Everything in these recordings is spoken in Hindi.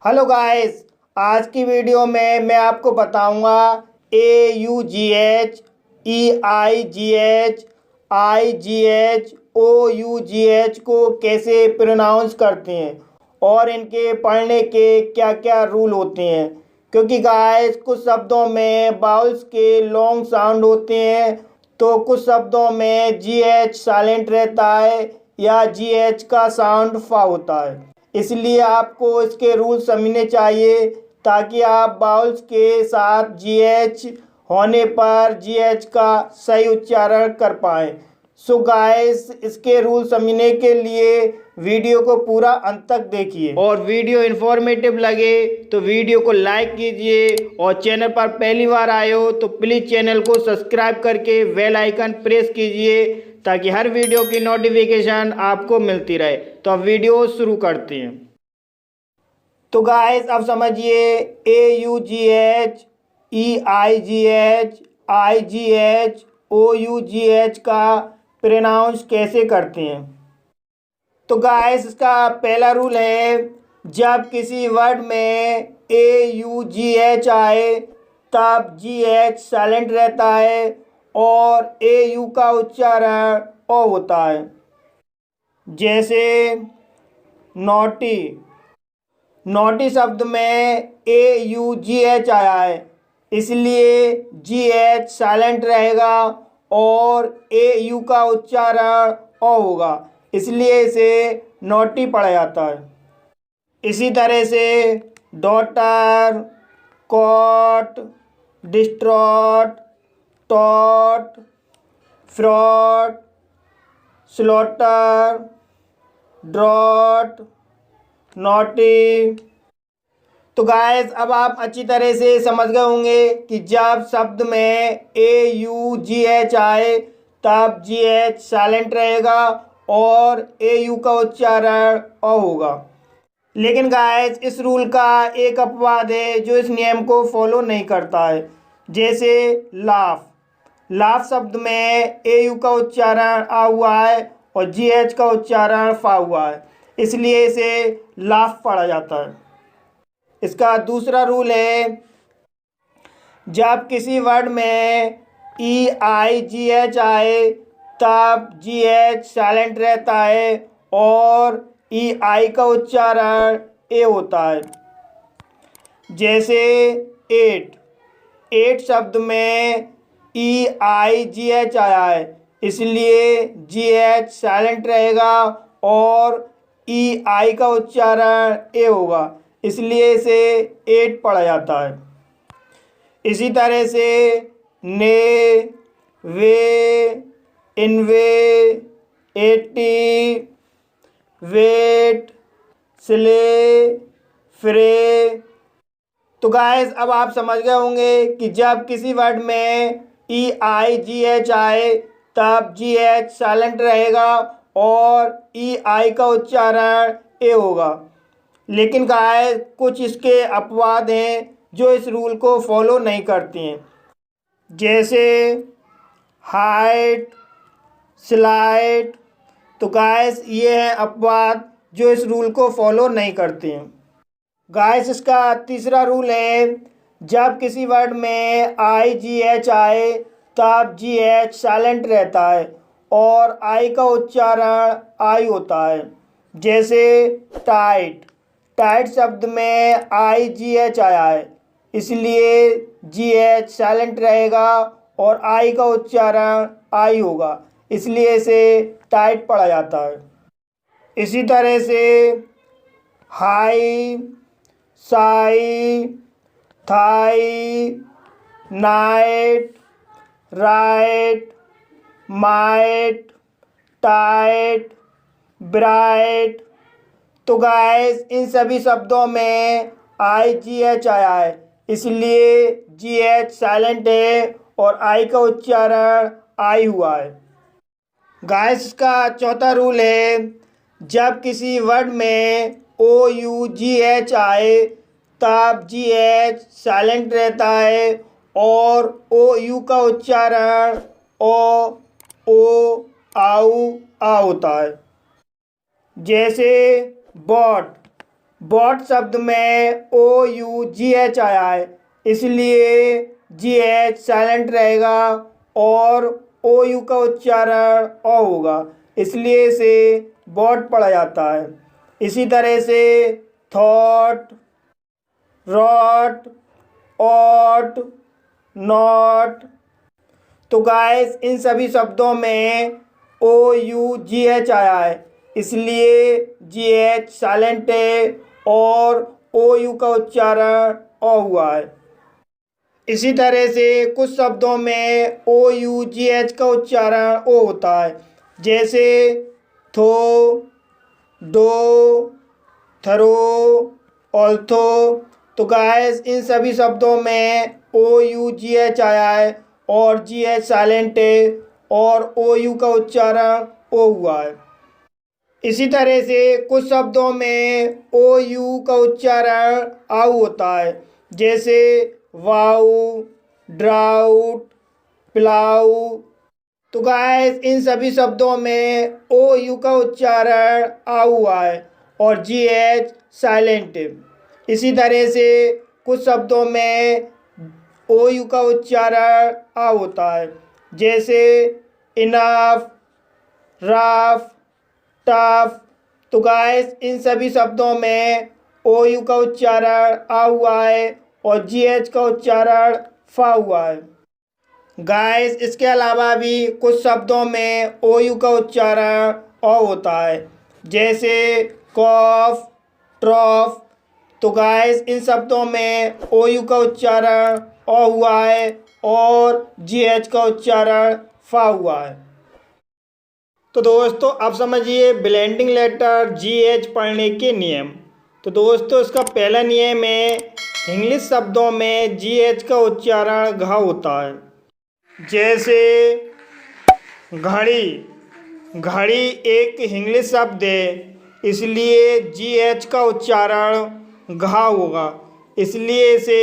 हेलो गाइस, आज की वीडियो में मैं आपको बताऊंगा AUGH, EIGH, IGH, OUGH को कैसे प्रोनाउंस करते हैं और इनके पढ़ने के क्या क्या रूल होते हैं। क्योंकि गाइस कुछ शब्दों में बाउल्स के लॉन्ग साउंड होते हैं, तो कुछ शब्दों में GH साइलेंट रहता है या GH का साउंड फा होता है। इसलिए आपको इसके रूल समझने चाहिए ताकि आप बाउल्स के साथ GH होने पर GH का सही उच्चारण कर पाएँ। सो गाइस, इसके रूल समझने के लिए वीडियो को पूरा अंत तक देखिए और वीडियो इन्फॉर्मेटिव लगे तो वीडियो को लाइक कीजिए और चैनल पर पहली बार आए हो तो प्लीज़ चैनल को सब्सक्राइब करके बेल आइकन प्रेस कीजिए ताकि हर वीडियो की नोटिफिकेशन आपको मिलती रहे। तो अब वीडियो शुरू करते हैं। तो गाइस अब समझिए AUGH, EIGH, IGH, OUGH का प्रोनाउंस कैसे करते हैं। तो गाइस इसका पहला रूल है, जब किसी वर्ड में AUGH आए तब GH साइलेंट रहता है और AU का उच्चारण O होता है। जैसे नोटी, नोटी शब्द में AUGH आया है, इसलिए GH साइलेंट रहेगा और AU का उच्चारण O होगा, इसलिए इसे नोटी पढ़ा जाता है। इसी तरह से daughter, caught, distraught, taught, fraught, slaughter, drought, naughty. तो गाइस अब आप अच्छी तरह से समझ गए होंगे कि जब शब्द में AUGH आए तब GH साइलेंट रहेगा और AU का उच्चारण O होगा। लेकिन गाइस इस रूल का एक अपवाद है जो इस नियम को फॉलो नहीं करता है। जैसे लाफ, लाफ शब्द में AU का उच्चारण आ हुआ है और GH का उच्चारण फा हुआ है, इसलिए इसे लाफ पढ़ा जाता है। इसका दूसरा रूल है, जब किसी वर्ड में EIGH आए तब GH साइलेंट रहता है और EI का उच्चारण A होता है। जैसे एट, एट शब्द में EIGH आया है, इसलिए GH साइलेंट रहेगा और EI का उच्चारण A होगा, इसलिए इसे एट पढ़ा जाता है। इसी तरह से ने, वे, इनवे, एटी, वेट, स्ले, फ्रे। तो गाइस अब आप समझ गए होंगे कि जब किसी वर्ड में EIGH आए तब GH साइलेंट रहेगा और EI का उच्चारण A होगा। लेकिन गाइस कुछ इसके अपवाद हैं जो इस रूल को फॉलो नहीं करती हैं। जैसे हाइट, स्लाइड। तो गाइस ये हैं अपवाद जो इस रूल को फॉलो नहीं करते हैं। गाइस इसका तीसरा रूल है, जब किसी वर्ड में IGH आए तब GH साइलेंट रहता है और I का उच्चारण I होता है। जैसे टाइट, टाइट शब्द में IGH आया है, इसलिए GH साइलेंट रहेगा और I का उच्चारण I होगा, इसलिए इसे टाइट पढ़ा जाता है। इसी तरह से high, sigh, thigh, night, right, might, tight, bright. तो गाइस इन सभी शब्दों में IGH आया है, इसलिए GH साइलेंट है और I का उच्चारण I हुआ है। गाइस का चौथा रूल है, जब किसी वर्ड में OUGH आए तब GH साइलेंट रहता है और OU का उच्चारण O, O, आउ, आ होता है। जैसे बॉट, बॉट शब्द में OUGH आया है, इसलिए GH साइलेंट रहेगा और OU का उच्चारण O होगा, इसलिए इसे बॉट पढ़ा जाता है। इसी तरह से थॉट, रॉट, ऑट, नॉट। तो गाइस इन सभी शब्दों में OUGH आया है, इसलिए GH साइलेंट है और OU का उच्चारण O हुआ है। इसी तरह से कुछ शब्दों में OUGH का उच्चारण O होता है, जैसे थो, डो, थरो, ऑल्थो। तो गाइस इन सभी शब्दों में OUGH आया है और GH साइलेंट है और OU का उच्चारण O हुआ है। इसी तरह से कुछ शब्दों में OU का उच्चारण आउ होता है, जैसे वाउ, ड्राउट, प्लाऊ। तो गाइस इन सभी शब्दों में OU का उच्चारण आउ हुआ है और GH साइलेंट है। इसी तरह से कुछ शब्दों में OU का उच्चारण आ होता है, जैसे इनफ, रफ, टफ। तो गाइस इन सभी शब्दों में OU का उच्चारण आ हुआ है और GH का उच्चारण फा हुआ है। गाइस इसके अलावा भी कुछ शब्दों में OU का उच्चारण ओ होता है, जैसे कॉफ, ट्रॉफ। तो गाइस इन शब्दों में OU का उच्चारण ओ हुआ है और GH का उच्चारण फा हुआ है। तो दोस्तों अब समझिए ब्लेंडिंग लेटर GH पढ़ने के नियम। तो दोस्तों इसका पहला नियम है, इंग्लिश शब्दों में GH का उच्चारण घ होता है, जैसे घड़ी। घड़ी एक इंग्लिश शब्द है, इसलिए GH का उच्चारण घा होगा, इसलिए इसे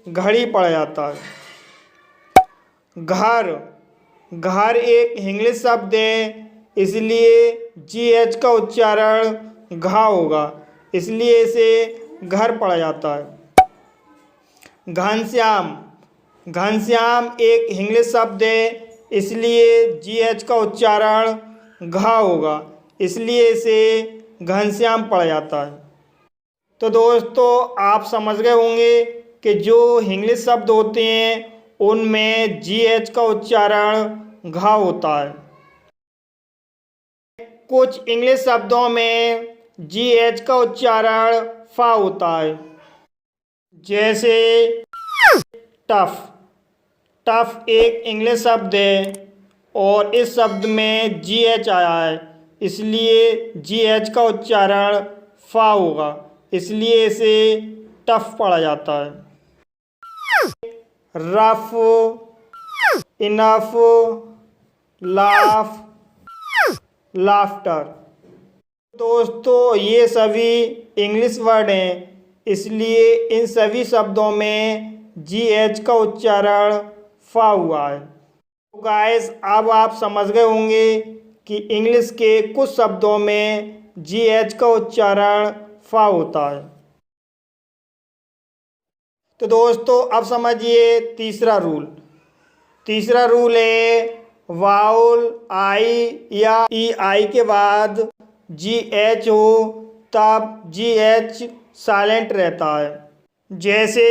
घड़ी पढ़ा जाता है। घर। घर एक इंग्लिश शब्द है, इसलिए GH का उच्चारण घा होगा, इसलिए इसे घर पढ़ा जाता है। घनश्याम। घनश्याम एक इंग्लिश शब्द है, इसलिए GH का उच्चारण घा होगा, इसलिए इसे घनश्याम पढ़ा जाता है। तो दोस्तों आप समझ गए होंगे कि जो इंग्लिश शब्द होते हैं उनमें GH का उच्चारण घा होता है। कुछ इंग्लिश शब्दों में GH का उच्चारण फा होता है, जैसे टफ। टफ एक इंग्लिश शब्द है और इस शब्द में GH आया है, इसलिए GH का उच्चारण फा होगा, इसलिए इसे टफ पढ़ा जाता है। Rough, enough, laugh, laughter. दोस्तों ये सभी इंग्लिश वर्ड हैं, इसलिए इन सभी शब्दों में GH का उच्चारण फा हुआ है। तो गाइस अब आप समझ गए होंगे कि इंग्लिश के कुछ शब्दों में GH का उच्चारण फा होता है। तो दोस्तों अब समझिए तीसरा रूल। तीसरा रूल है, वाउल आई या EI के बाद GH हो तब GH साइलेंट रहता है, जैसे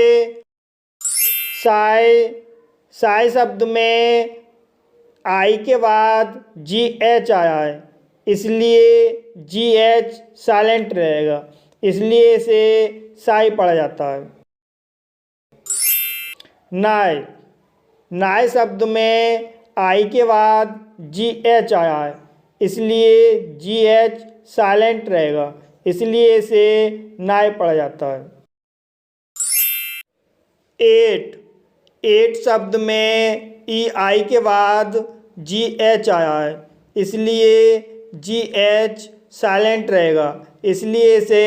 साई। साई शब्द में I के बाद GH आया है, इसलिए GH साइलेंट रहेगा, इसलिए इसे साई पढ़ा जाता है। नाई। नाई शब्द में I के बाद GH आया है, इसलिए GH साइलेंट रहेगा, इसलिए इसे नाई पढ़ा जाता है। एट। एट शब्द में EI के बाद GH आया है, इसलिए GH साइलेंट रहेगा, इसलिए इसे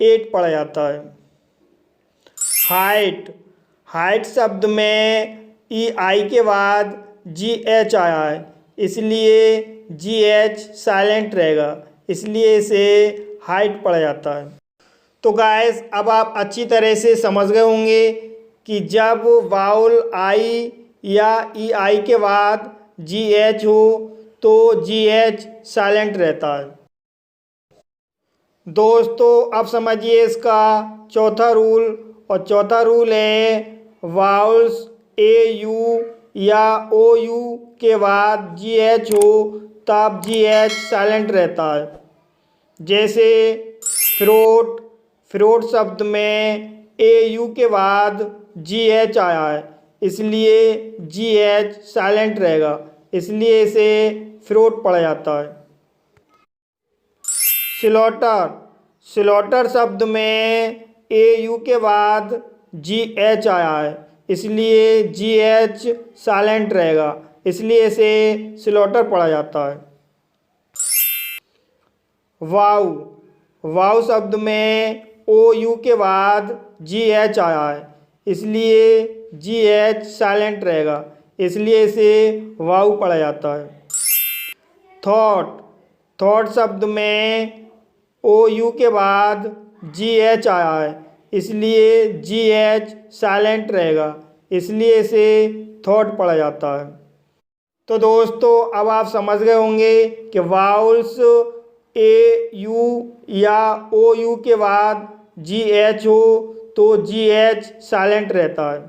एट पढ़ा जाता है। हाइट। हाइट शब्द में EI के बाद GH आया है, इसलिए GH साइलेंट रहेगा, इसलिए इसे हाइट पढ़ा जाता है। तो गाइस अब आप अच्छी तरह से समझ गए होंगे कि जब वाउल आई या ई आई के बाद जी एच हो तो जी एच साइलेंट रहता है। दोस्तों अब समझिए इसका चौथा रूल, और चौथा रूल है वाउल्स ए यू या ओ यू के बाद जी एच हो तब जी एच साइलेंट रहता है। जैसे फ्रूट, फ्रूट शब्द में ए यू के बाद जी एच आया है, इसलिए जी एच साइलेंट रहेगा, इसलिए इसे फ्रूट पढ़ा जाता है। स्लॉटर, स्लॉटर शब्द में ए यू के बाद जी एच आया है, इसलिए जी एच साइलेंट रहेगा, इसलिए इसे स्लॉटर पढ़ा जाता है। वाव, वाव शब्द में ओ यू के बाद जी एच आया है, इसलिए जी एच साइलेंट रहेगा, इसलिए इसे वाव पढ़ा जाता है। थॉट, थॉट शब्द में ओ यू के बाद जी एच आया है, इसलिए जी एच साइलेंट रहेगा, इसलिए इसे थॉट पढ़ा जाता है। तो दोस्तों अब आप समझ गए होंगे कि वाउल्स ए यू या ओ यू के बाद जी एच हो तो जी एच साइलेंट रहता है।